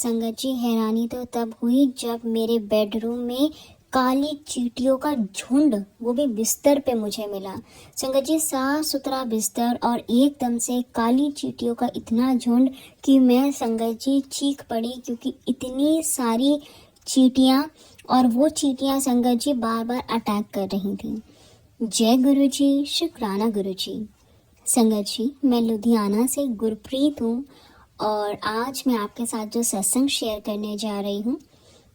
संगत जी, हैरानी तो तब हुई जब मेरे बेडरूम में काली चींटियों का झुंड, वो भी बिस्तर पे मुझे मिला। संगत जी, साफ सुथरा बिस्तर और एकदम से काली चींटियों का इतना झुंड कि मैं संगत जी चीख पड़ी, क्योंकि इतनी सारी चींटियां, और वो चींटियां संगत जी बार बार अटैक कर रही थी। जय गुरु जी, शुक्राना गुरु जी। संगत जी, मैं लुधियाना से गुरप्रीत हूँ और आज मैं आपके साथ जो सत्संग शेयर करने जा रही हूँ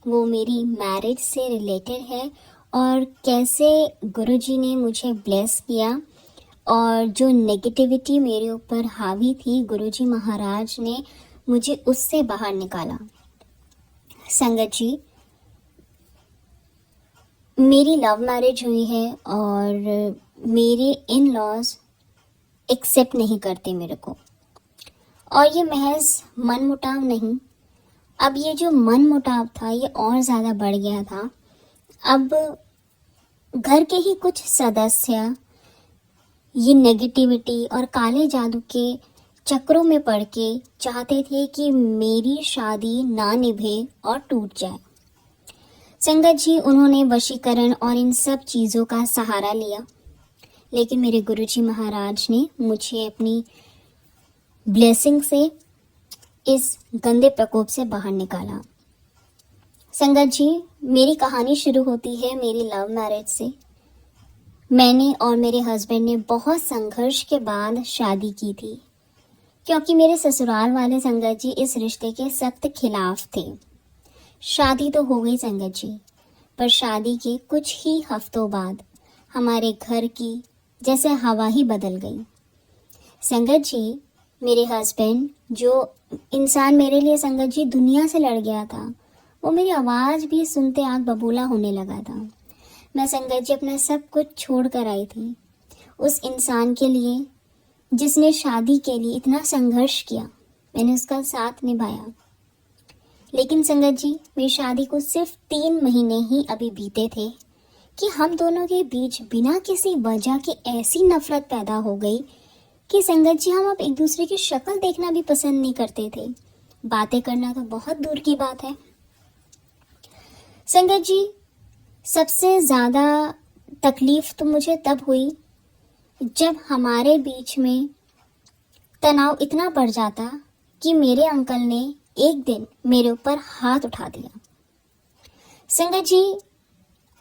वो मेरी मैरिज से रिलेटेड है, और कैसे गुरुजी ने मुझे ब्लेस किया और जो नेगेटिविटी मेरे ऊपर हावी थी, गुरुजी महाराज ने मुझे उससे बाहर निकाला। संगत जी, मेरी लव मैरिज हुई है और मेरे इन लॉज एक्सेप्ट नहीं करते मेरे को, और ये महज मन मुटाव नहीं। अब ये जो मन मुटाव था ये और ज़्यादा बढ़ गया था। अब घर के ही कुछ सदस्य ये नेगेटिविटी और काले जादू के चक्रों में पड़ के चाहते थे कि मेरी शादी ना निभे और टूट जाए। संगत जी, उन्होंने वशीकरण और इन सब चीज़ों का सहारा लिया, लेकिन मेरे गुरुजी महाराज ने मुझे अपनी ब्लेसिंग से इस गंदे प्रकोप से बाहर निकाला। संगत जी, मेरी कहानी शुरू होती है मेरी लव मैरिज से। मैंने और मेरे हस्बैंड ने बहुत संघर्ष के बाद शादी की थी, क्योंकि मेरे ससुराल वाले संगत जी इस रिश्ते के सख्त खिलाफ थे। शादी तो हो गई संगत जी, पर शादी के कुछ ही हफ्तों बाद हमारे घर की जैसे हवा ही बदल गई। संगत जी, मेरे हस्बैंड, जो इंसान मेरे लिए संगत जी दुनिया से लड़ गया था, वो मेरी आवाज़ भी सुनते आग बबूला होने लगा था। मैं संगत जी अपना सब कुछ छोड़ कर आई थी उस इंसान के लिए जिसने शादी के लिए इतना संघर्ष किया। मैंने उसका साथ निभाया, लेकिन संगत जी मेरी शादी को सिर्फ 3 महीने ही अभी बीते थे कि हम दोनों के बीच बिना किसी वजह के ऐसी नफरत पैदा हो गई कि संगत जी हम अब एक दूसरे की शक्ल देखना भी पसंद नहीं करते थे। बातें करना तो बहुत दूर की बात है। संगत जी, सबसे ज़्यादा तकलीफ तो मुझे तब हुई जब हमारे बीच में तनाव इतना बढ़ जाता कि मेरे अंकल ने एक दिन मेरे ऊपर हाथ उठा दिया। संगत जी,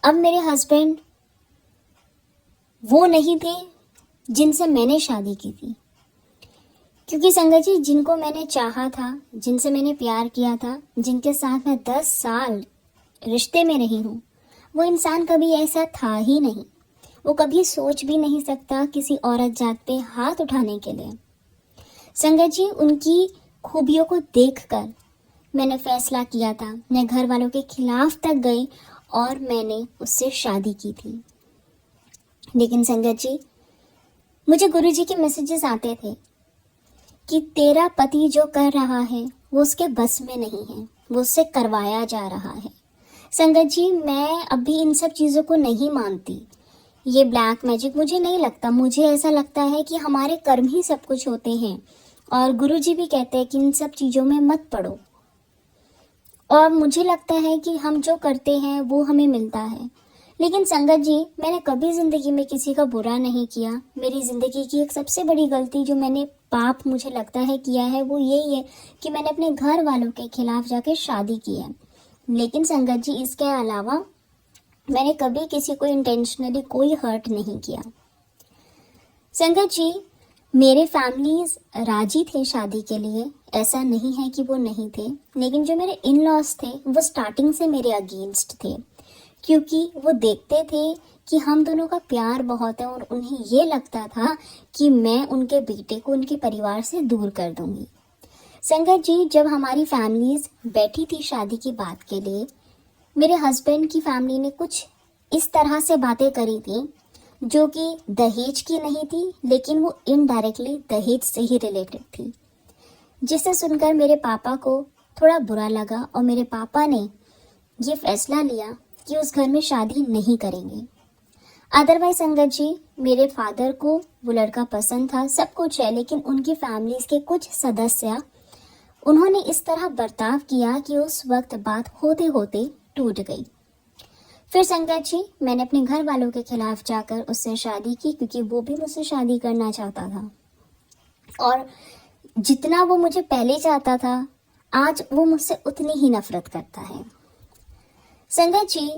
अब मेरे हस्बैंड वो नहीं थे जिनसे मैंने शादी की थी, क्योंकि संगत जी जिनको मैंने चाहा था, जिनसे मैंने प्यार किया था, जिनके साथ मैं 10 साल रिश्ते में रही हूँ, वो इंसान कभी ऐसा था ही नहीं। वो कभी सोच भी नहीं सकता किसी औरत जात पे हाथ उठाने के लिए। संगत जी, उनकी खूबियों को देखकर मैंने फैसला किया था, मैं घर वालों के खिलाफ तक गई और मैंने उससे शादी की थी। लेकिन संगत जी, मुझे गुरुजी के मैसेजेस आते थे कि तेरा पति जो कर रहा है वो उसके बस में नहीं है, वो उससे करवाया जा रहा है। संगत जी, मैं अभी इन सब चीज़ों को नहीं मानती। ये ब्लैक मैजिक मुझे नहीं लगता। मुझे ऐसा लगता है कि हमारे कर्म ही सब कुछ होते हैं, और गुरुजी भी कहते हैं कि इन सब चीज़ों में मत पड़ो। और मुझे लगता है कि हम जो करते हैं वो हमें मिलता है। लेकिन संगत जी, मैंने कभी ज़िंदगी में किसी का बुरा नहीं किया। मेरी ज़िंदगी की एक सबसे बड़ी गलती जो मैंने पाप मुझे लगता है किया है वो यही है कि मैंने अपने घर वालों के खिलाफ जाके शादी की है। लेकिन संगत जी, इसके अलावा मैंने कभी किसी को इंटेंशनली कोई हर्ट नहीं किया। संगत जी, मेरे फैमिलीज राजी थे शादी के लिए, ऐसा नहीं है कि वो नहीं थे, लेकिन जो मेरे इन लॉज थे वो स्टार्टिंग से मेरे अगेंस्ट थे, क्योंकि वो देखते थे कि हम दोनों का प्यार बहुत है और उन्हें ये लगता था कि मैं उनके बेटे को उनके परिवार से दूर कर दूंगी। संगत जी, जब हमारी फैमिलीज बैठी थी शादी की बात के लिए, मेरे हस्बैंड की फैमिली ने कुछ इस तरह से बातें करी थी जो कि दहेज की नहीं थी, लेकिन वो इनडायरेक्टली दहेज से ही रिलेटेड थी, जिसे सुनकर मेरे पापा को थोड़ा बुरा लगा और मेरे पापा ने ये फैसला लिया कि उस घर में शादी नहीं करेंगे। अदरवाइज संगत जी, मेरे फादर को वो लड़का पसंद था, सब कुछ है, लेकिन उनकी फैमिलीज के कुछ सदस्य उन्होंने इस तरह बर्ताव किया कि उस वक्त बात होते होते टूट गई। फिर संगत जी मैंने अपने घर वालों के खिलाफ जाकर उससे शादी की, क्योंकि वो भी मुझसे शादी करना चाहता था, और जितना वो मुझे पहले चाहता था आज वो मुझसे उतनी ही नफरत करता है। संगत जी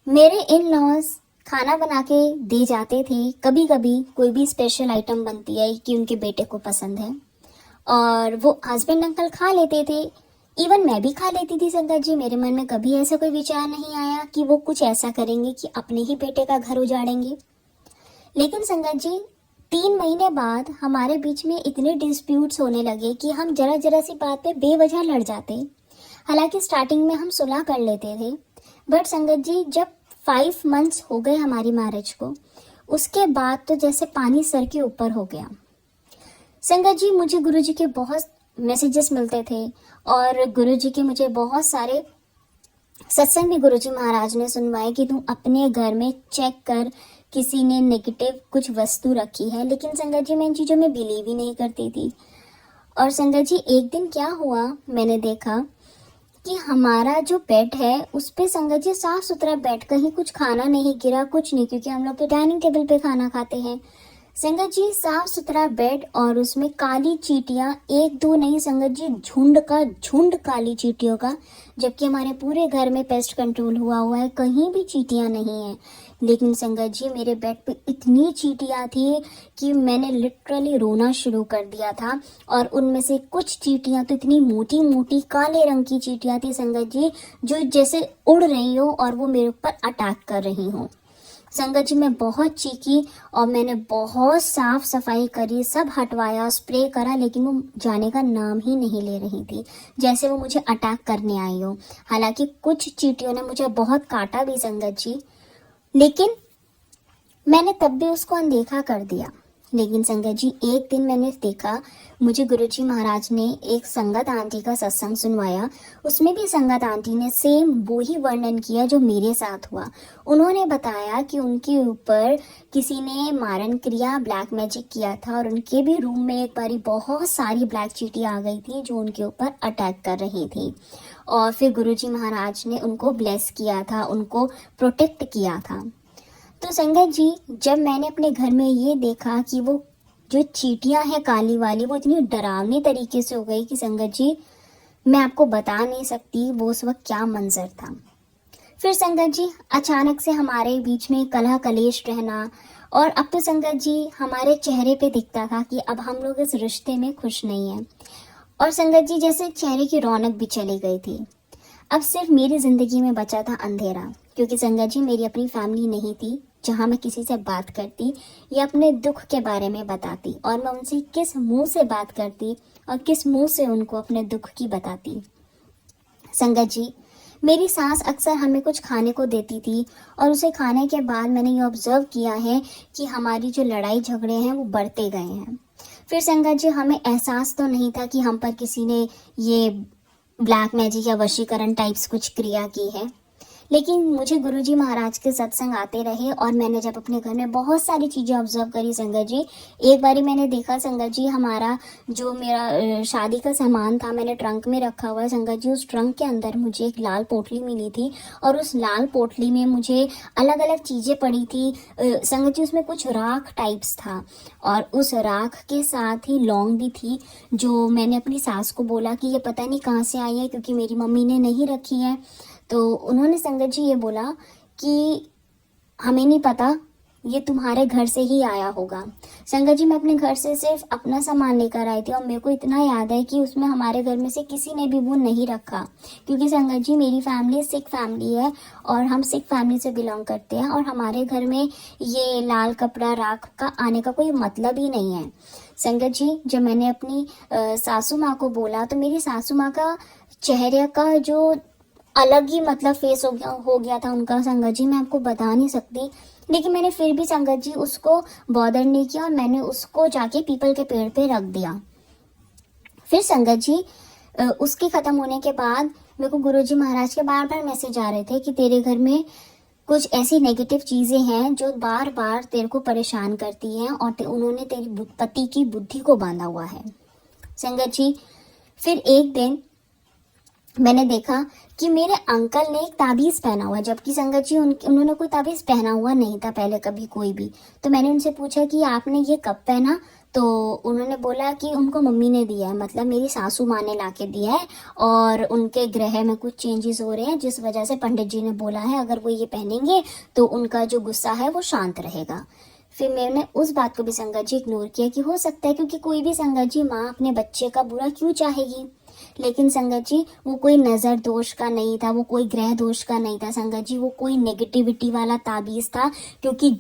मेरे इन लॉज खाना बना के दे जाते थे, कभी कभी कोई भी स्पेशल आइटम बनती है कि उनके बेटे को पसंद है, और वो हस्बैंड अंकल खा लेते थे, इवन मैं भी खा लेती थी। संगत जी मेरे मन में कभी ऐसा कोई विचार नहीं आया कि वो कुछ ऐसा करेंगे कि अपने ही बेटे का घर उजाड़ेंगे। लेकिन संगत जी 3 महीने बाद हमारे बीच में इतने डिस्प्यूट्स होने लगे कि हम जरा जरा सी बात पे बेवजह लड़ जाते। हालांकि स्टार्टिंग में हम सुलह कर लेते थे, बट संगत जी जब 5 मंथ्स हो गए हमारी मैरिज को, उसके बाद तो जैसे पानी सर के ऊपर हो गया। संगत जी मुझे गुरुजी के बहुत मैसेजेस मिलते थे, और गुरुजी के मुझे बहुत सारे सत्संग भी गुरुजी महाराज ने सुनवाए कि तुम अपने घर में चेक कर, किसी ने नेगेटिव कुछ वस्तु रखी है। लेकिन संगत जी मैं इन चीज़ों में बिलीव ही नहीं करती थी। और संगत जी एक दिन क्या हुआ, मैंने देखा कि हमारा जो बेड है उस पे संगत जी साफ सुथरा बेड, कहीं कुछ खाना नहीं गिरा, कुछ नहीं, क्योंकि हम लोग तो डाइनिंग टेबल पे खाना खाते हैं। संगत जी साफ सुथरा बेड और उसमें काली चींटियां, एक दो नहीं संगत जी झुंड का झुंड काली चींटियों का, जबकि हमारे पूरे घर में पेस्ट कंट्रोल हुआ है, कहीं भी चींटियां नहीं है। लेकिन संगत जी मेरे बेड पे इतनी चींटियां थी कि मैंने लिटरली रोना शुरू कर दिया था। और उनमें से कुछ चींटियां तो इतनी मोटी मोटी काले रंग की चींटियां थी संगत जी, जो जैसे उड़ रही हो और वो मेरे ऊपर अटैक कर रही हो। संगत जी मैं बहुत चीखी और मैंने बहुत साफ सफाई करी, सब हटवाया, स्प्रे करा, लेकिन वो जाने का नाम ही नहीं ले रही थी, जैसे वो मुझे अटैक करने आई हो। हालांकि कुछ चींटियों ने मुझे बहुत काटा भी संगत जी, लेकिन मैंने तब भी उसको अनदेखा कर दिया। लेकिन संगत जी एक दिन मैंने देखा, मुझे गुरुजी महाराज ने एक संगत आंटी का सत्संग सुनवाया, उसमें भी संगत आंटी ने सेम वो ही वर्णन किया जो मेरे साथ हुआ। उन्होंने बताया कि उनके ऊपर किसी ने मारण क्रिया ब्लैक मैजिक किया था, और उनके भी रूम में एक बारी बहुत सारी ब्लैक चींटी आ गई थी जो उनके ऊपर अटैक कर रही थी। और फिर गुरुजी महाराज ने उनको ब्लेस किया था, उनको प्रोटेक्ट किया था। तो संगत जी जब मैंने अपने घर में ये देखा कि वो जो चींटियां हैं काली वाली, वो इतनी डरावनी तरीके से हो गई कि संगत जी मैं आपको बता नहीं सकती वो उस वक्त क्या मंजर था। फिर संगत जी अचानक से हमारे बीच में कलह कलेश रहना, और अब तो संगत जी हमारे चेहरे पे दिखता था कि अब हम लोग इस रिश्ते में खुश नहीं हैं। और संगत जी जैसे चेहरे की रौनक भी चली गई थी। अब सिर्फ मेरी जिंदगी में बचा था अंधेरा, क्योंकि संगत जी मेरी अपनी फैमिली नहीं थी जहां मैं किसी से बात करती या अपने दुख के बारे में बताती, और मैं उनसे किस मुंह से बात करती और किस मुंह से उनको अपने दुख की बताती। संगत जी मेरी सास अक्सर हमें कुछ खाने को देती थी, और उसे खाने के बाद मैंने ये ऑब्जर्व किया है कि हमारी जो लड़ाई झगड़े हैं वो बढ़ते गए हैं। फिर संगत जी हमें एहसास तो नहीं था कि हम पर किसी ने ये ब्लैक मैजिक या वशीकरण टाइप्स कुछ क्रिया की है, लेकिन मुझे गुरुजी महाराज के सत्संग आते रहे, और मैंने जब अपने घर में बहुत सारी चीज़ें ऑब्जर्व करी संगत जी, एक बारी मैंने देखा संगत जी हमारा जो मेरा शादी का सामान था मैंने ट्रंक में रखा हुआ है संगत जी, उस ट्रंक के अंदर मुझे एक लाल पोटली मिली थी, और उस लाल पोटली में मुझे अलग अलग चीज़ें पड़ी थी संगत जी, उसमें कुछ राख टाइप्स था, और उस राख के साथ ही लौंग भी थी, जो मैंने अपनी सास को बोला कि ये पता नहीं कहाँ से आई है, क्योंकि मेरी मम्मी ने नहीं रखी है। तो उन्होंने संगत जी ये बोला कि हमें नहीं पता, ये तुम्हारे घर से ही आया होगा। संगत जी मैं अपने घर से सिर्फ अपना सामान लेकर आई थी, और मेरे को इतना याद है कि उसमें हमारे घर में से किसी ने भी वो नहीं रखा, क्योंकि संगत जी मेरी फैमिली सिख फैमिली है, और हम सिख फैमिली से बिलोंग करते हैं, और हमारे घर में ये लाल कपड़ा राख का आने का कोई मतलब ही नहीं है। संगत जी जब मैंने अपनी सासू माँ को बोला, तो मेरी सासू माँ का चेहरे का जो अलग ही मतलब फेस हो गया था उनका संगत जी, मैं आपको बता नहीं सकती। लेकिन मैंने फिर भी संगत जी उसको बॉदर नहीं किया, और मैंने उसको जाके पीपल के पेड़ पे रख दिया। फिर संगत जी उसके खत्म होने के बाद मेरे को गुरुजी महाराज के बार बार मैसेज आ रहे थे कि तेरे घर में कुछ ऐसी नेगेटिव चीजें हैं जो बार बार तेरे को परेशान करती हैं, और उन्होंने तेरी पति की बुद्धि को बांधा हुआ है। संगत जी फिर एक दिन मैंने देखा कि मेरे अंकल ने एक ताबीज पहना हुआ, जबकि संगत जी उन्होंने कोई ताबीज पहना हुआ नहीं था पहले कभी कोई भी। तो मैंने उनसे पूछा कि आपने ये कब पहना, तो उन्होंने बोला कि उनको मम्मी ने दिया है, मतलब मेरी सासू माँ ने लाके दिया है, और उनके ग्रह में कुछ चेंजेस हो रहे हैं जिस वजह से पंडित जी ने बोला है अगर वो ये पहनेंगे तो उनका जो गुस्सा है वो शांत रहेगा। फिर मैंने उस बात को भी संगत जी इग्नोर किया कि हो सकता है, क्योंकि कोई भी संगत जी माँ अपने बच्चे का बुरा क्यों चाहेगी। लेकिन संगत जी वो कोई नजर दोष का नहीं था, वो कोई ग्रह दोष का नहीं था संगत जी, वो कोई नेगेटिविटी वाला ताबीज था। क्योंकि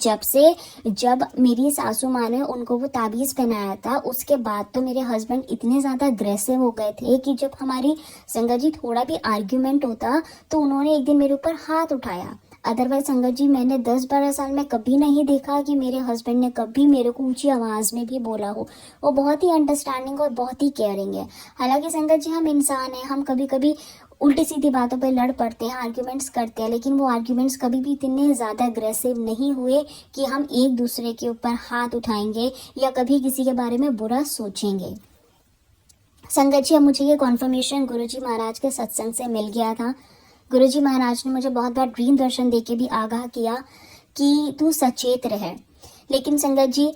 जब मेरी सासू माँ ने उनको वो ताबीज पहनाया था उसके बाद तो मेरे हस्बैंड इतने ज्यादा अग्रेसिव हो गए थे कि जब हमारी संगत जी थोड़ा भी आर्ग्यूमेंट होता तो उन्होंने एक दिन मेरे ऊपर हाथ उठाया। अदरवाइज संगत जी मैंने 10-12 साल में कभी नहीं देखा कि मेरे हस्बैंड ने कभी मेरे को ऊंची आवाज में भी बोला हो। वो बहुत ही अंडरस्टैंडिंग और बहुत ही केयरिंग है। हालांकि संगत जी हम इंसान हैं, हम कभी कभी उल्टी सीधी बातों पे लड़ पड़ते हैं, आर्ग्यूमेंट्स करते हैं, लेकिन वो आर्ग्यूमेंट्स कभी भी इतने ज्यादा अग्रेसिव नहीं हुए कि हम एक दूसरे के ऊपर हाथ उठाएंगे या कभी किसी के बारे में बुरा सोचेंगे। संगत जी अब मुझे ये कॉन्फर्मेशन गुरुजी महाराज के सत्संग से मिल गया था। गुरुजी महाराज ने मुझे बहुत बार ड्रीम दर्शन देके भी आगाह किया कि तू सचेत रहे। लेकिन संगत जी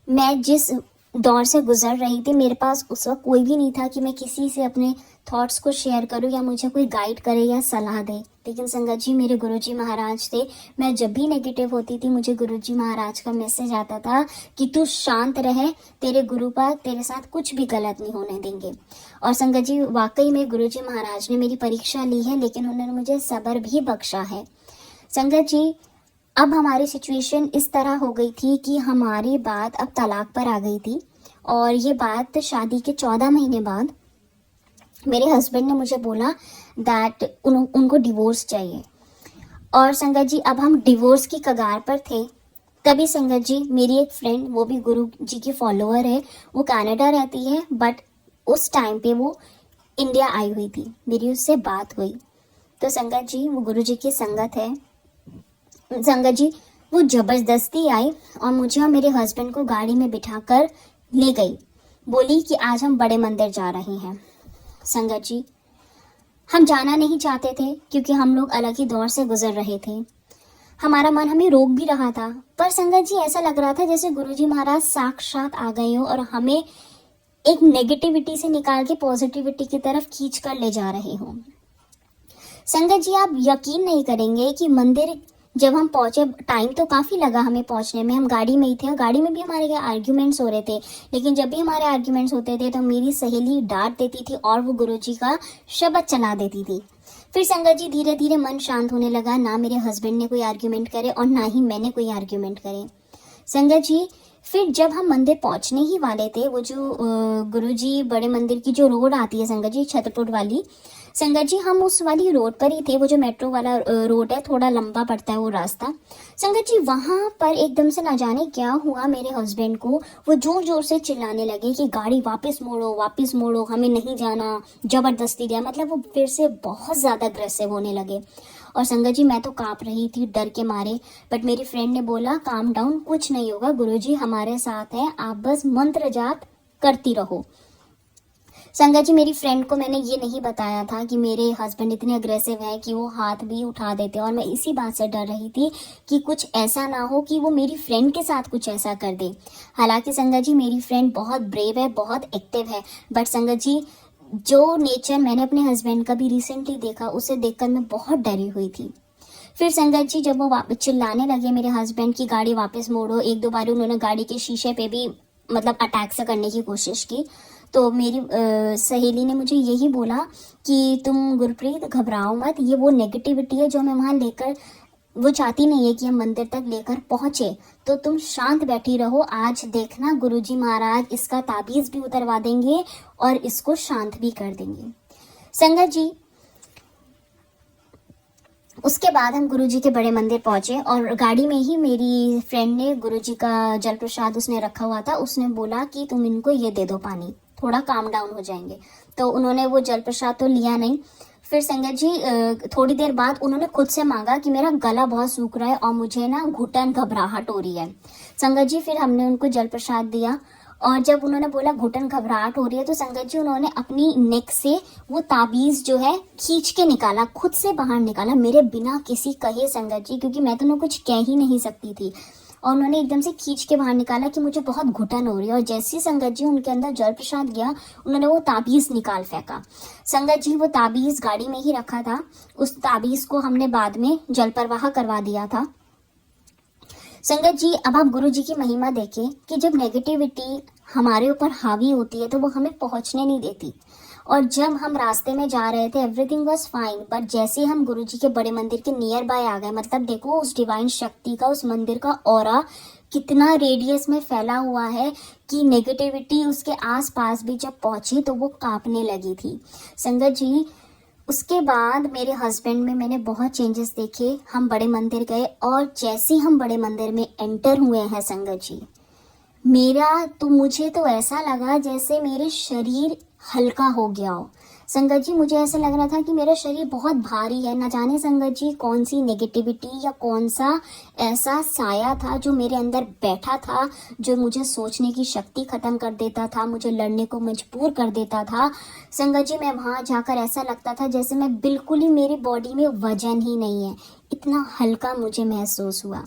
मैं जिस दौर से गुजर रही थी मेरे पास उस वक्त कोई भी नहीं था कि मैं किसी से अपने थॉट्स को शेयर करूं या मुझे कोई गाइड करे या सलाह दे। लेकिन संगत जी मेरे गुरुजी महाराज थे। मैं जब भी नेगेटिव होती थी मुझे गुरुजी महाराज का मैसेज आता था कि तू शांत रहे, तेरे गुरुपाद तेरे साथ कुछ भी गलत नहीं होने देंगे। और संगत जी वाकई में गुरुजी महाराज ने मेरी परीक्षा ली है, लेकिन उन्होंने मुझे सब्र भी बख्शा है। संगत जी अब हमारी सिचुएशन इस तरह हो गई थी कि हमारी बात अब तलाक पर आ गई थी, और ये बात शादी के 14 महीने बाद मेरे हस्बैंड ने मुझे बोला दैट उनको डिवोर्स चाहिए। और संगत जी अब हम डिवोर्स की कगार पर थे। तभी संगत जी मेरी एक फ्रेंड, वो भी गुरु जी की फॉलोअर है, वो कनाडा रहती है, बट उस टाइम पे वो इंडिया आई हुई थी। मेरी उससे बात हुई तो संगत जी वो गुरु जी की संगत है। संगत जी वो जबरदस्ती आई और मुझे और मेरे हस्बैंड को गाड़ी में बिठाकर ले गई। बोली कि आज हम बड़े मंदिर जा रहे हैं। संगत जी हम जाना नहीं चाहते थे क्योंकि हम लोग अलग ही दौर से गुजर रहे थे। हमारा मन हमें रोक भी रहा था, पर संगत जी ऐसा लग रहा था जैसे गुरुजी महाराज साक्षात आ गए हो और हमें एक नेगेटिविटी से निकाल के पॉजिटिविटी की तरफ खींच कर ले जा रहे हो। संगत जी आप यकीन नहीं करेंगे कि मंदिर जब हम पहुंचे, टाइम तो काफी लगा हमें पहुंचने में, हम गाड़ी में ही थे और गाड़ी में भी हमारे आर्ग्यूमेंट्स हो रहे थे। लेकिन जब भी हमारे आर्ग्यूमेंट्स होते थे तो मेरी सहेली डांट देती थी और वो गुरुजी का शब्द चला देती थी। फिर संगत जी धीरे धीरे मन शांत होने लगा, ना मेरे हस्बैंड ने कोई आर्ग्यूमेंट करे और ना ही मैंने कोई आर्ग्यूमेंट करे। संगत जी फिर जब हम मंदिर पहुंचने ही वाले थे, वो जो गुरुजी बड़े मंदिर की जो रोड आती है संगत जी छतरपुर वाली, संगत जी हम उस वाली रोड पर ही थे। वो जो मेट्रो वाला रोड है, थोड़ा लंबा पड़ता है वो रास्ता। संगत जी वहां पर एकदम से ना जाने क्या हुआ, मेरे हस्बैंड को वो जोर जोर से चिल्लाने लगे कि गाड़ी वापस मोड़ो, हमें नहीं जाना, जबरदस्ती दिया। मतलब वो फिर से बहुत ज्यादा अग्रेसिव होने लगे। और संगत जी मैं तो कांप रही थी डर के मारे, बट मेरी फ्रेंड ने बोला काम डाउन, कुछ नहीं होगा, गुरुजी हमारे साथ है, आप बस मंत्र जाप करती रहो। संगत जी मेरी फ्रेंड को मैंने ये नहीं बताया था कि मेरे हस्बैंड इतने अग्रेसिव हैं कि वो हाथ भी उठा देते, और मैं इसी बात से डर रही थी कि कुछ ऐसा ना हो कि वो मेरी फ्रेंड के साथ कुछ ऐसा कर दे। हालांकि संगत जी मेरी फ्रेंड बहुत ब्रेव है, बहुत एक्टिव है, बट संगत जी जो नेचर मैंने अपने हस्बैंड का भी रिसेंटली देखा, उसे देखकर मैं बहुत डरी हुई थी। फिर संगत जी जब वो चिल्लाने लगे मेरे हस्बैंड की गाड़ी वापस मोड़ो, 1-2 बार उन्होंने गाड़ी के शीशे पे भी मतलब अटैक से करने की कोशिश की, तो मेरी सहेली ने मुझे यही बोला कि तुम गुरप्रीत घबराओ मत, ये वो नेगेटिविटी है जो मैं वहां लेकर, वो चाहती नहीं है कि हम मंदिर तक लेकर पहुंचे, तो तुम शांत बैठी रहो, आज देखना गुरुजी महाराज इसका ताबीज भी उतरवा देंगे और इसको शांत भी कर देंगे। संगत जी उसके बाद हम गुरुजी के बड़े मंदिर पहुंचे और गाड़ी में ही मेरी फ्रेंड ने गुरुजी का जल प्रसाद उसने रखा हुआ था, उसने बोला कि तुम इनको ये दे दो पानी, थोड़ा काम डाउन हो जाएंगे। तो उन्होंने वो जल प्रसाद तो लिया नहीं। फिर संगत जी थोड़ी देर बाद उन्होंने खुद से मांगा कि मेरा गला बहुत सूख रहा है और मुझे ना घुटन घबराहट हो रही है। संगत जी फिर हमने उनको जल प्रसाद दिया और जब उन्होंने बोला घुटन घबराहट हो रही है, तो संगत जी उन्होंने अपनी नेक से वो ताबीज जो है खींच के निकाला, खुद से बाहर निकाला, मेरे बिना किसी कहे संगत जी, क्योंकि मैं तो उन्हें कुछ कह ही नहीं सकती थी। और उन्होंने एकदम से खींच के बाहर निकाला कि मुझे बहुत घुटन हो रही है। और जैसे ही संगत जी उनके अंदर जल प्रसाद गया, उन्होंने वो ताबीज निकाल फेंका। संगत जी वो ताबीज गाड़ी में ही रखा था, उस ताबीज को हमने बाद में जल प्रवाह करवा दिया था। संगत जी अब आप गुरु जी की महिमा देखें कि जब नेगेटिविटी हमारे ऊपर हावी होती है तो वो हमें पहुंचने नहीं देती। और जब हम रास्ते में जा रहे थे एवरीथिंग वाज फाइन, बट जैसे हम गुरु जी के बड़े मंदिर के नियर बाय आ गए, मतलब देखो उस डिवाइन शक्ति का, उस मंदिर का ऑरा कितना रेडियस में फैला हुआ है कि नेगेटिविटी उसके आसपास भी जब पहुंची तो वो कांपने लगी थी। संगत जी उसके बाद मेरे हस्बैंड में मैंने बहुत चेंजेस देखे। हम बड़े मंदिर गए और जैसे ही हम बड़े मंदिर में एंटर हुए हैं संगत जी, मुझे तो ऐसा लगा जैसे मेरे शरीर हल्का हो गया हो। संगत जी मुझे ऐसा लग रहा था कि मेरा शरीर बहुत भारी है। न जाने संगत जी कौन सी नेगेटिविटी या कौन सा ऐसा साया था जो मेरे अंदर बैठा था, जो मुझे सोचने की शक्ति खत्म कर देता था, मुझे लड़ने को मजबूर कर देता था। संगत जी मैं वहां जाकर ऐसा लगता था जैसे मैं बिल्कुल ही, मेरी बॉडी में वजन ही नहीं है, इतना हल्का मुझे महसूस हुआ।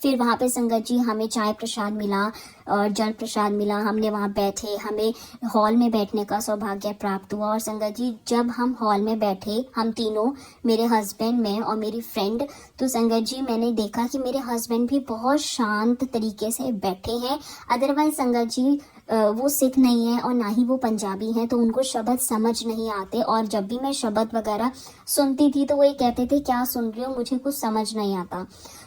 फिर वहाँ पे संगत जी हमें चाय प्रसाद मिला और जल प्रसाद मिला, हमने वहाँ बैठे, हमें हॉल में बैठने का सौभाग्य प्राप्त हुआ। और संगत जी जब हम हॉल में बैठे, हम तीनों, मेरे हस्बैंड, मैं और मेरी फ्रेंड, तो संगत जी मैंने देखा कि मेरे हस्बैंड भी बहुत शांत तरीके से बैठे हैं। अदरवाइज संगत जी वो सिख नहीं है और ना ही वो पंजाबी हैं, तो उनको शब्द समझ नहीं आते। और जब भी मैं शब्द वगैरह सुनती थी तो वो ये कहते थे क्या सुन रही हो, मुझे कुछ समझ नहीं आता।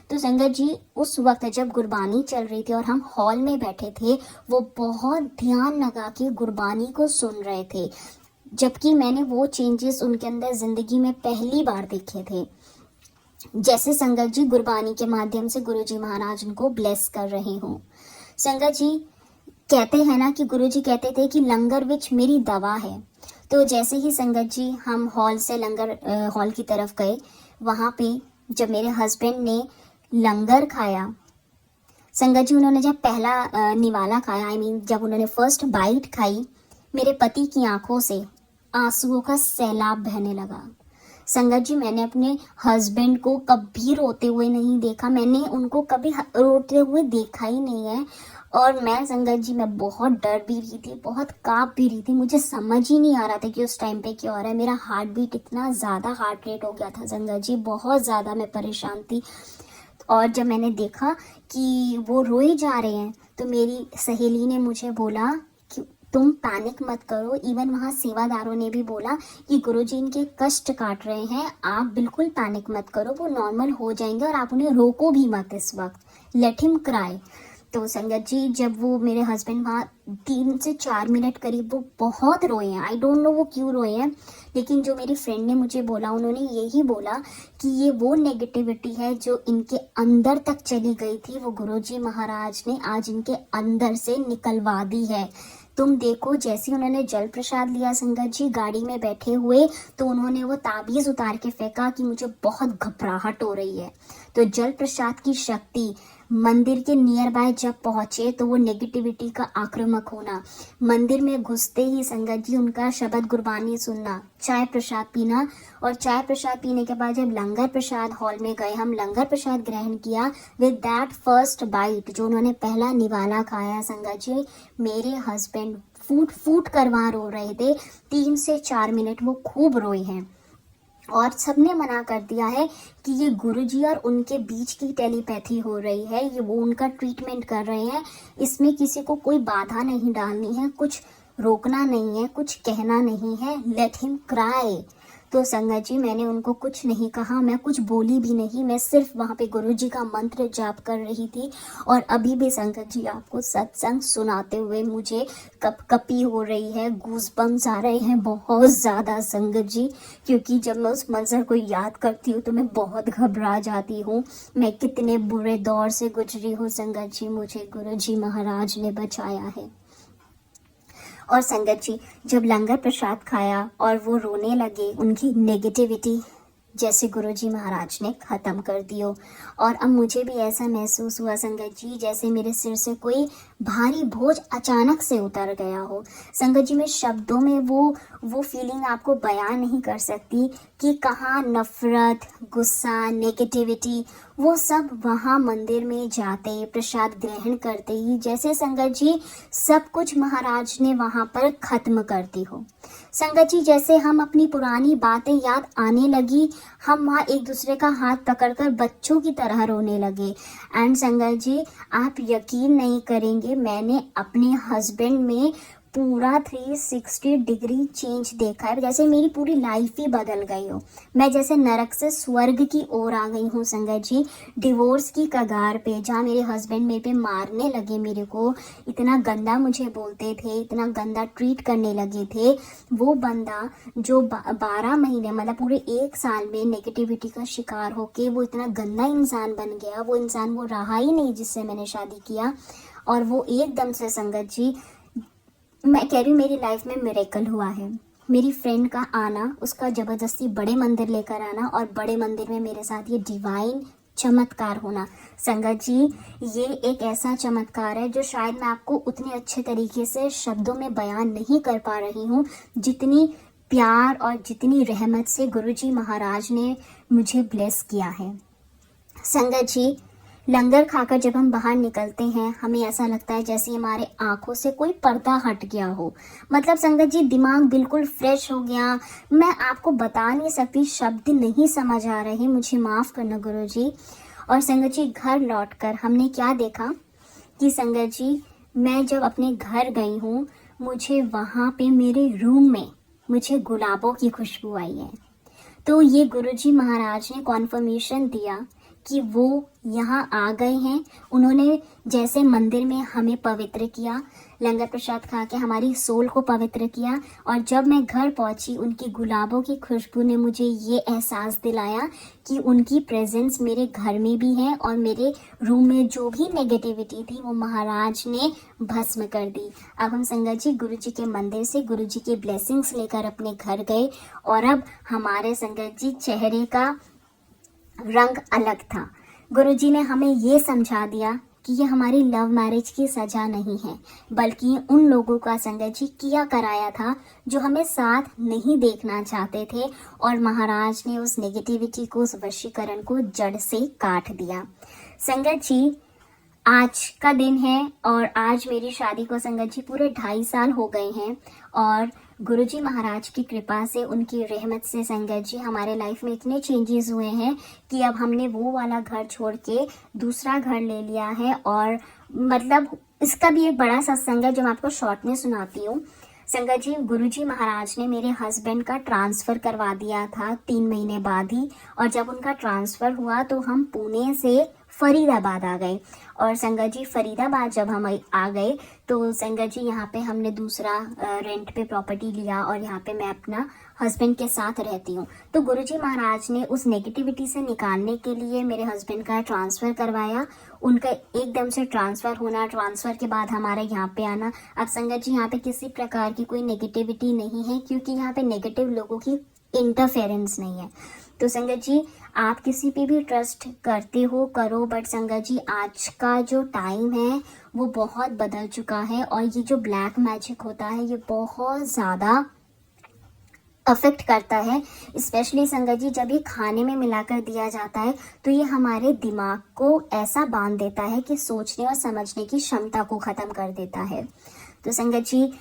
तो संगत जी उस वक्त जब गुरबानी चल रही थी और हम हॉल में बैठे थे, वो बहुत ध्यान लगा के गुरबानी को सुन रहे थे, जबकि मैंने वो चेंजेस उनके अंदर जिंदगी में पहली बार देखे थे। जैसे संगत जी गुरबानी के माध्यम से गुरुजी महाराज उनको ब्लेस कर रहे हों। संगत जी कहते हैं ना कि गुरुजी कहते थे कि लंगर विच मेरी दवा है। तो जैसे ही संगत जी हम हॉल से लंगर हॉल की तरफ गए, वहां पे जब मेरे हस्बैंड ने लंगर खाया, संगत जी उन्होंने जब पहला निवाला खाया, जब उन्होंने फर्स्ट बाइट खाई, मेरे पति की आंखों से आंसुओं का सैलाब बहने लगा। संगत जी मैंने अपने हस्बैंड को कभी रोते हुए नहीं देखा, मैंने उनको कभी रोते हुए देखा ही नहीं है। और मैं संगत जी मैं बहुत डर भी रही थी, बहुत कांप भी रही थी, मुझे समझ ही नहीं आ रहा था कि उस टाइम पे क्या हो रहा है। मेरा हार्ट बीट इतना ज़्यादा हार्ट रेट हो गया था संगत जी, बहुत ज़्यादा मैं परेशान थी। और जब मैंने देखा कि वो रोए जा रहे हैं तो मेरी सहेली ने मुझे बोला कि तुम पैनिक मत करो। इवन वहाँ सेवादारों ने भी बोला कि गुरुजी इनके कष्ट काट रहे हैं, आप बिल्कुल पैनिक मत करो, वो नॉर्मल हो जाएंगे और आप उन्हें रोको भी मत इस वक्त, लेट हिम क्राई। तो संगत जी जब वो मेरे हस्बैंड वहाँ 3 से 4 मिनट करीब वो बहुत रोए हैं, आई डोंट नो वो क्यों रोए हैं, लेकिन जो मेरी फ्रेंड ने मुझे बोला, उन्होंने यही बोला कि ये वो नेगेटिविटी है जो इनके अंदर तक चली गई थी, वो गुरुजी महाराज ने आज इनके अंदर से निकलवा दी है। तुम देखो जैसे उन्होंने जल प्रसाद लिया संगत जी गाड़ी में बैठे हुए, तो उन्होंने वो ताबीज उतार के फेंका कि मुझे बहुत घबराहट हो रही है। तो जल प्रसाद की शक्ति मंदिर के नियर बाय जब पहुंचे तो वो नेगेटिविटी का आक्रामक होना, मंदिर में घुसते ही संगत जी उनका शब्द गुरबानी सुनना, चाय प्रसाद पीना, और चाय प्रसाद पीने के बाद जब लंगर प्रसाद हॉल में गए, हम लंगर प्रसाद ग्रहण किया। विद दैट फर्स्ट बाइट जो उन्होंने पहला निवाला खाया संगत जी, मेरे हस्बैंड फूट फूट कर वहां रो रहे थे। 3 से 4 मिनट वो खूब रोए हैं और सबने मना कर दिया है कि ये गुरुजी और उनके बीच की टेलीपैथी हो रही है, ये वो उनका ट्रीटमेंट कर रहे हैं, इसमें किसी को कोई बाधा नहीं डालनी है, कुछ रोकना नहीं है, कुछ कहना नहीं है, लेट हिम क्राई। तो संगत जी मैंने उनको कुछ नहीं कहा, मैं कुछ बोली भी नहीं, मैं सिर्फ वहाँ पे गुरुजी का मंत्र जाप कर रही थी। और अभी भी संगत जी आपको सत्संग सुनाते हुए मुझे कपकपी हो रही है, गूज़बम्स आ रहे हैं बहुत ज़्यादा संगत जी, क्योंकि जब मैं उस मंजर को याद करती हूँ तो मैं बहुत घबरा जाती हूँ। मैं कितने बुरे दौर से गुजरी हूँ संगत जी, मुझे गुरुजी महाराज ने बचाया है। और संगत जी जब लंगर प्रसाद खाया और वो रोने लगे, उनकी नेगेटिविटी जैसे गुरुजी महाराज ने ख़त्म कर दी हो। और अब मुझे भी ऐसा महसूस हुआ संगत जी जैसे मेरे सिर से कोई भारी बोझ अचानक से उतर गया हो। संगत जी, मैं शब्दों में वो फीलिंग आपको बयान नहीं कर सकती कि कहाँ नफरत, गुस्सा, नेगेटिविटी, वो सब वहाँ मंदिर में जाते, प्रसाद ग्रहण करते ही जैसे संगत जी सब कुछ महाराज ने वहाँ पर खत्म कर दी हो। संगत जी, जैसे हम अपनी पुरानी बातें याद आने लगी, हम वहाँ एक दूसरे का हाथ पकड़कर बच्चों की तरह रोने लगे। एंड संगत जी, आप यकीन नहीं करेंगे, मैंने अपने हस्बैंड में पूरा 360 डिग्री चेंज देखा है, जैसे मेरी पूरी लाइफ ही बदल गई हो। मैं जैसे नरक से स्वर्ग की ओर आ गई हूँ संगत जी, डिवोर्स की कगार पे, जहाँ मेरे हस्बैंड मेरे पे मारने लगे, मेरे को इतना गंदा मुझे बोलते थे, इतना गंदा ट्रीट करने लगे थे। वो बंदा जो 12 महीने मतलब पूरे 1 साल में नेगेटिविटी का शिकार होके वो इतना गंदा इंसान बन गया, वो इंसान वो रहा ही नहीं जिससे मैंने शादी किया। और वो एकदम से संगत जी, मैं कह रही हूँ मेरी लाइफ में मिरेकल हुआ है। मेरी फ्रेंड का आना, उसका जबरदस्ती बड़े मंदिर लेकर आना और बड़े मंदिर में मेरे साथ ये डिवाइन चमत्कार होना। संगत जी, ये एक ऐसा चमत्कार है जो शायद मैं आपको उतने अच्छे तरीके से शब्दों में बयान नहीं कर पा रही हूँ, जितनी प्यार और जितनी रहमत से गुरुजी महाराज ने मुझे ब्लेस किया है। संगत जी, लंगर खाकर जब हम बाहर निकलते हैं, हमें ऐसा लगता है जैसे हमारे आंखों से कोई पर्दा हट गया हो। मतलब संगत जी, दिमाग बिल्कुल फ्रेश हो गया। मैं आपको बता नहीं सकती, शब्द नहीं समझ आ रहे, मुझे माफ़ करना गुरुजी। और संगत जी, घर लौटकर हमने क्या देखा कि संगत जी, मैं जब अपने घर गई हूँ, मुझे वहाँ पे मेरे रूम में मुझे गुलाबों की खुशबू आई है। तो ये गुरुजी महाराज ने कॉन्फर्मेशन दिया कि वो यहाँ आ गए हैं। उन्होंने जैसे मंदिर में हमें पवित्र किया, लंगर प्रसाद खा के हमारी सोल को पवित्र किया, और जब मैं घर पहुँची, उनकी गुलाबों की खुशबू ने मुझे ये एहसास दिलाया कि उनकी प्रेजेंस मेरे घर में भी है और मेरे रूम में जो भी नेगेटिविटी थी वो महाराज ने भस्म कर दी। अब हम संगत जी गुरु जी के मंदिर से गुरु जी के ब्लेसिंग्स लेकर अपने घर गए, और अब हमारे संगत जी चेहरे का रंग अलग था। गुरुजी ने हमें ये समझा दिया कि ये हमारी लव मैरिज की सजा नहीं है, बल्कि उन लोगों का संगत जी किया कराया था जो हमें साथ नहीं देखना चाहते थे, और महाराज ने उस नेगेटिविटी को, उस वशीकरण को जड़ से काट दिया। संगत जी, आज का दिन है और आज मेरी शादी को संगत जी पूरे 2.5 साल हो गए हैं, और गुरुजी महाराज की कृपा से, उनकी रहमत से संगत जी हमारे लाइफ में इतने चेंजेस हुए हैं कि अब हमने वो वाला घर छोड़ के दूसरा घर ले लिया है। और मतलब इसका भी एक बड़ा सत्संग है जो मैं आपको शॉर्ट में सुनाती हूँ। संगत जी, गुरुजी महाराज ने मेरे हस्बैंड का ट्रांसफ़र करवा दिया था 3 महीने बाद ही, और जब उनका ट्रांसफ़र हुआ तो हम पुणे से फरीदाबाद आ गए। और संगत जी, फरीदाबाद जब हम आ गए तो संगत जी यहाँ पे हमने दूसरा रेंट पे प्रॉपर्टी लिया, और यहाँ पे मैं अपना हस्बैंड के साथ रहती हूँ। तो गुरुजी महाराज ने उस नेगेटिविटी से निकालने के लिए मेरे हस्बैंड का ट्रांसफ़र करवाया। उनका एकदम से ट्रांसफ़र होना, ट्रांसफ़र के बाद हमारे यहाँ पे आना। अब संगत जी, यहाँ पे किसी प्रकार की कोई नेगेटिविटी नहीं है, क्योंकि यहाँ पे नेगेटिव लोगों की इंटरफेरेंस नहीं है। तो संगत जी, आप किसी पे भी ट्रस्ट करते हो करो, बट संगत जी आज का जो टाइम है वो बहुत बदल चुका है, और ये जो ब्लैक मैजिक होता है ये बहुत ज़्यादा अफेक्ट करता है। स्पेशली संगत जी, जब ये खाने में मिलाकर दिया जाता है तो ये हमारे दिमाग को ऐसा बांध देता है कि सोचने और समझने की क्षमता को ख़त्म कर देता है। तो संगत जी,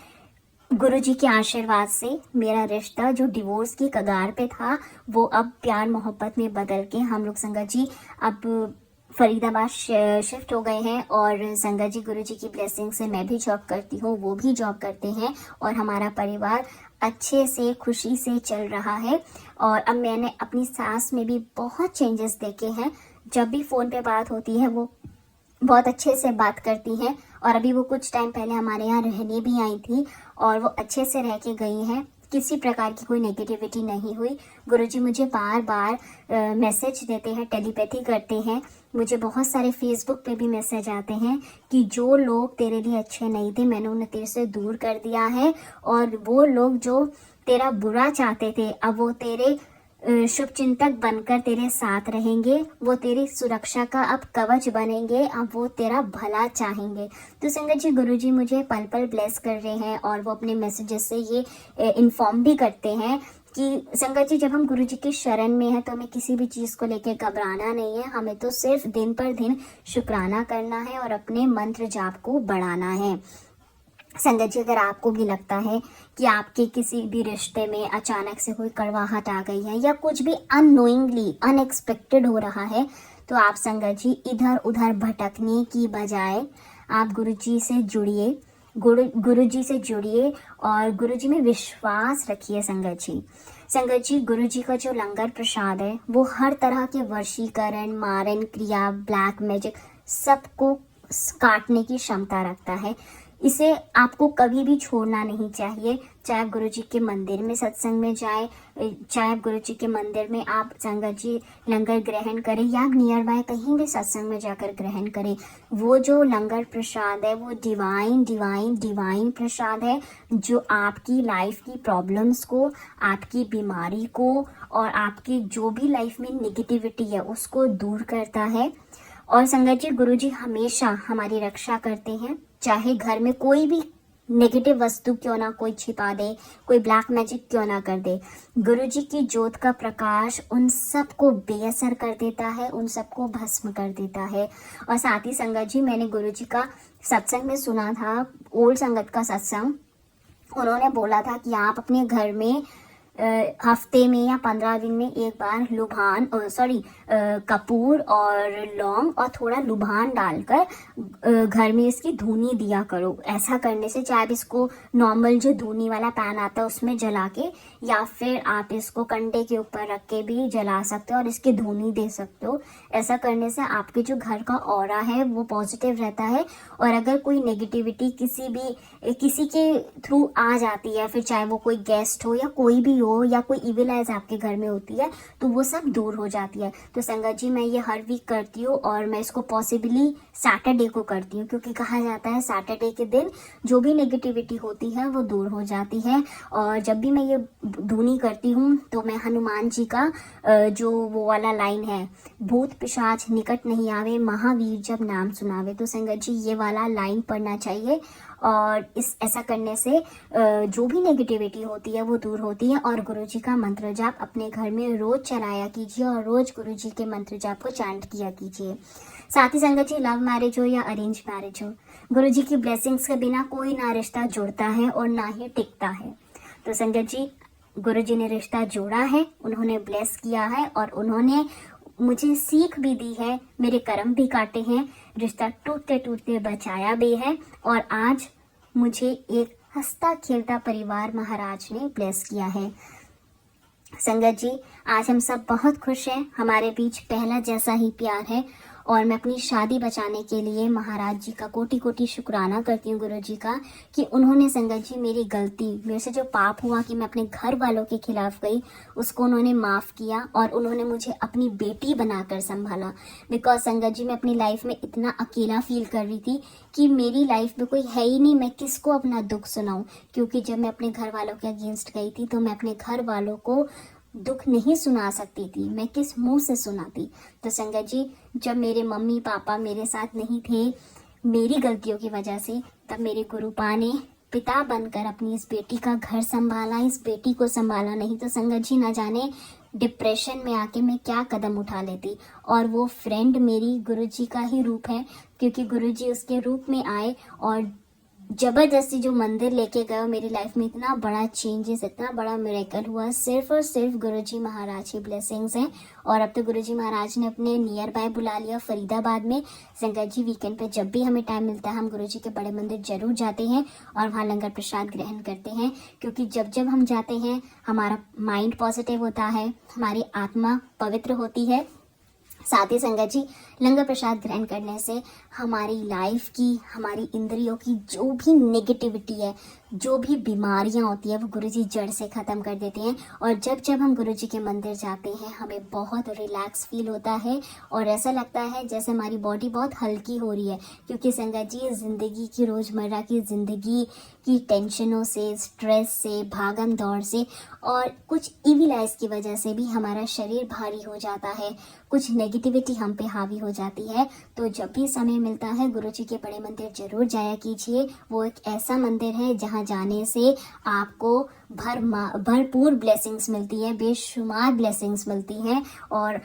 गुरु जी के आशीर्वाद से मेरा रिश्ता जो डिवोर्स की कगार पे था वो अब प्यार मोहब्बत में बदल के हम लोग संगत जी अब फरीदाबाद शिफ्ट हो गए हैं। और संगत जी, गुरु जी की ब्लेसिंग से मैं भी जॉब करती हूँ, वो भी जॉब करते हैं, और हमारा परिवार अच्छे से खुशी से चल रहा है। और अब मैंने अपनी सास में भी बहुत चेंजेस देखे हैं। जब भी फ़ोन पे बात होती है वो बहुत अच्छे से बात करती हैं, और अभी वो कुछ टाइम पहले हमारे यहाँ रहने भी आई थी और वो अच्छे से रह के गई हैं। किसी प्रकार की कोई नेगेटिविटी नहीं हुई। गुरुजी मुझे बार बार मैसेज देते हैं, टेलीपैथी करते हैं। मुझे बहुत सारे फेसबुक पे भी मैसेज आते हैं कि जो लोग तेरे लिए अच्छे नहीं थे मैंने उन्हें तेरे से दूर कर दिया है, और वो लोग जो तेरा बुरा चाहते थे अब वो तेरे शुभ चिंतक बनकर तेरे साथ रहेंगे, वो तेरी सुरक्षा का अब कवच बनेंगे, अब वो तेरा भला चाहेंगे। तो संगत जी गुरुजी मुझे पल पल ब्लेस कर रहे हैं और वो अपने मैसेजेस से ये इन्फॉर्म भी करते हैं कि संगत जी जब हम गुरु जी की शरण में है तो हमें किसी भी चीज को लेकर घबराना नहीं है, हमें तो सिर्फ दिन पर दिन शुक्राना करना है और अपने मंत्र जाप को बढ़ाना है। संगत जी अगर आपको भी लगता है कि आपके किसी भी रिश्ते में अचानक से कोई कड़वाहट आ गई है या कुछ भी अननोइंगली अनएक्सपेक्टेड हो रहा है, तो आप संगत जी इधर उधर भटकने की बजाय आप गुरुजी से जुड़िए, गुरुजी से जुड़िए और गुरुजी में विश्वास रखिए। संगत जी गुरुजी का जो लंगर प्रसाद है वो हर तरह के वशीकरण, मारन क्रिया, ब्लैक मैजिक सबको काटने की क्षमता रखता है। इसे आपको कभी भी छोड़ना नहीं चाहिए, चाहे आप गुरुजी के मंदिर में सत्संग में जाए, चाहे आप गुरुजी के मंदिर में आप संगत जी लंगर ग्रहण करें या नियर बाय कहीं भी सत्संग में जाकर ग्रहण करें। वो जो लंगर प्रसाद है वो डिवाइन डिवाइन डिवाइन प्रसाद है जो आपकी लाइफ की प्रॉब्लम्स को, आपकी बीमारी को और आपकी जो भी लाइफ में नेगेटिविटी है उसको दूर करता है। और संगत जी गुरुजी हमेशा हमारी रक्षा करते हैं, चाहे घर में कोई भी नेगेटिव वस्तु क्यों ना कोई छिपा दे, कोई ब्लैक मैजिक क्यों ना कर दे, गुरुजी की ज्योत का प्रकाश उन सबको बेअसर कर देता है, उन सबको भस्म कर देता है। और साथ ही संगत जी मैंने गुरुजी का सत्संग में सुना था, ओल्ड संगत का सत्संग, उन्होंने बोला था कि आप अपने घर में हफ्ते में या 15 दिन में एक बार कपूर और लौंग और थोड़ा लुभान डालकर घर में इसकी धूनी दिया करो। ऐसा करने से चाहे आप इसको नॉर्मल जो धूनी वाला पैन आता है उसमें जला के या फिर आप इसको कंडे के ऊपर रख के भी जला सकते हो और इसकी धूनी दे सकते हो। ऐसा करने से आपके जो घर का ऑरा है वो पॉजिटिव रहता है और अगर कोई नेगेटिविटी किसी के थ्रू आ जाती है, फिर चाहे वो कोई गेस्ट हो या कोई भी हो या कोई इविल आइज आपके घर में होती है तो वो सब दूर हो जाती है। तो संगत जी मैं ये हर वीक करती हूँ और मैं इसको पॉसिबली सैटरडे को करती हूँ क्योंकि कहा जाता है सैटरडे के दिन जो भी नेगेटिविटी होती है वो दूर हो जाती है। और जब भी मैं ये धूनी करती हूँ तो मैं हनुमान जी का जो वो वाला लाइन है, भूत पिशाच निकट नहीं आवे, महावीर जब नाम सुनावे, तो संगत जी ये वाला लाइन पढ़ना चाहिए और ऐसा करने से जो भी नेगेटिविटी होती है वो दूर होती है। और गुरुजी का मंत्र जाप अपने घर में रोज चलाया कीजिए और रोज गुरुजी के मंत्र जाप को चैंट किया कीजिए। साथ ही संगत जी लव मैरिज हो या अरेंज मैरिज हो, गुरुजी की ब्लेसिंग्स के बिना कोई ना रिश्ता जुड़ता है और ना ही टिकता है। तो संगत जी गुरुजी ने रिश्ता जोड़ा है, उन्होंने ब्लेस किया है और उन्होंने मुझे सीख भी दी है, मेरे कर्म भी काटे हैं, रिश्ता टूटते टूटते बचाया भी है और आज मुझे एक हंसता खेलता परिवार महाराज ने ब्लेस किया है। संगत जी आज हम सब बहुत खुश हैं, हमारे बीच पहला जैसा ही प्यार है और मैं अपनी शादी बचाने के लिए महाराज जी का कोटि कोटि शुक्राना करती हूँ गुरु जी का कि उन्होंने संगत जी मेरी गलती, मेरे से जो पाप हुआ कि मैं अपने घर वालों के खिलाफ गई उसको उन्होंने माफ़ किया और उन्होंने मुझे अपनी बेटी बनाकर संभाला। बिकॉज संगत जी मैं अपनी लाइफ में इतना अकेला फील कर रही थी कि मेरी लाइफ में कोई है ही नहीं, मैं किसको अपना दुख सुनाऊँ, क्योंकि जब मैं अपने घर वालों के अगेंस्ट गई थी तो मैं अपने घर वालों को दुख नहीं सुना सकती थी, मैं किस मुंह से सुनाती। तो संगत जी जब मेरे मम्मी पापा मेरे साथ नहीं थे मेरी गलतियों की वजह से, तब मेरे गुरुपा ने पिता बनकर अपनी इस बेटी का घर संभाला, इस बेटी को संभाला। नहीं तो संगत जी ना जाने डिप्रेशन में आके मैं क्या कदम उठा लेती। और वो फ्रेंड मेरी गुरुजी का ही रूप है क्योंकि गुरुजी उसके रूप में आए और जबरदस्ती जो मंदिर लेके गए मेरी लाइफ में इतना बड़ा चेंजेस, इतना बड़ा मिरेकल हुआ, सिर्फ और सिर्फ गुरुजी महाराज की ब्लेसिंग्स हैं। और अब तो गुरुजी महाराज ने अपने नियर बाय बुला लिया फरीदाबाद में। संगत जी वीकेंड पे जब भी हमें टाइम मिलता है हम गुरुजी के बड़े मंदिर जरूर जाते हैं और वहाँ लंगर प्रसाद ग्रहण करते हैं, क्योंकि जब जब हम जाते हैं हमारा माइंड पॉजिटिव होता है, हमारी आत्मा पवित्र होती है। साथ ही संगत जी लंगर प्रसाद ग्रहण करने से हमारी लाइफ की, हमारी इंद्रियों की जो भी नेगेटिविटी है जो भी बीमारियां होती है वो गुरुजी जड़ से ख़त्म कर देते हैं। और जब जब हम गुरुजी के मंदिर जाते हैं हमें बहुत रिलैक्स फील होता है और ऐसा लगता है जैसे हमारी बॉडी बहुत हल्की हो रही है, क्योंकि संगत जी ज़िंदगी की रोज़मर्रा की ज़िंदगी की टेंशनों से, स्ट्रेस से, भागम दौड़ से और कुछ इविल आइज की वजह से भी हमारा शरीर भारी हो जाता है, कुछ नेगेटिविटी हम पे हावी हो जाती है। तो जब भी समय मिलता है गुरुजी के बड़े मंदिर जरूर जाया कीजिए। वो एक ऐसा मंदिर है जहाँ जाने से आपको भरपूर ब्लेसिंग्स मिलती है, बेशुमार ब्लेसिंग्स मिलती हैं और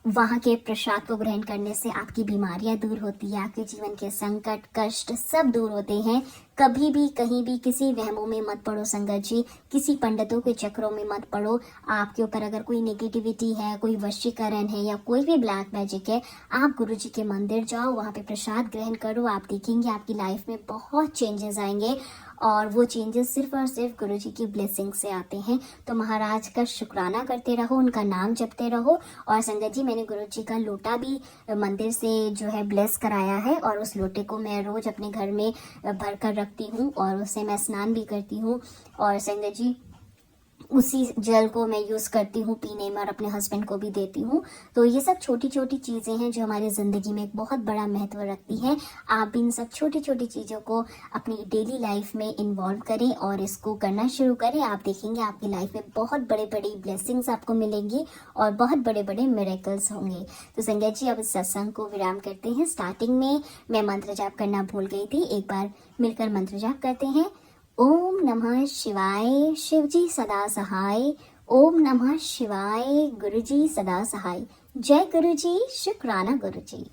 वहाँ के प्रसाद को ग्रहण करने से आपकी बीमारियां दूर होती है, आपके जीवन के संकट कष्ट सब दूर होते हैं। कभी भी कहीं भी किसी वहमों में मत पड़ो संगत जी, किसी पंडितों के चक्रों में मत पड़ो। आपके ऊपर अगर कोई नेगेटिविटी है, कोई वशीकरण है या कोई भी ब्लैक मैजिक है, आप गुरुजी के मंदिर जाओ, वहाँ पे प्रसाद ग्रहण करो। आप देखेंगे आपकी लाइफ में बहुत चेंजेस आएंगे और वो चेंजेस सिर्फ और सिर्फ गुरुजी की ब्लेसिंग से आते हैं। तो महाराज का शुक्राना करते रहो, उनका नाम जपते रहो। और संगत जी मैंने गुरुजी का लोटा भी मंदिर से जो है ब्लेस कराया है और उस लोटे को मैं रोज अपने घर में भर कर रखती हूँ और उससे मैं स्नान भी करती हूँ। और संगत जी उसी जल को मैं यूज़ करती हूँ पीने में और अपने हस्बैंड को भी देती हूँ। तो ये सब छोटी छोटी चीज़ें हैं जो हमारी ज़िंदगी में एक बहुत बड़ा महत्व रखती हैं। आप भी इन सब छोटी छोटी चीज़ों को अपनी डेली लाइफ में इन्वॉल्व करें और इसको करना शुरू करें। आप देखेंगे आपकी लाइफ में बहुत बड़े बड़ी ब्लेसिंग्स आपको मिलेंगी और बहुत बड़े बड़े मिरेकल्स होंगे। तो संगत जी अब इस सत्संग को विराम करते हैं। स्टार्टिंग में मैं मंत्र जाप करना भूल गई थी, एक बार मिलकर मंत्र जाप करते हैं। ओम नमः शिवाय, शिवजी सदा सहाय। ओम नमः शिवाय, गुरुजी सदा सहाय। जय गुरुजी, शुक्राना गुरुजी।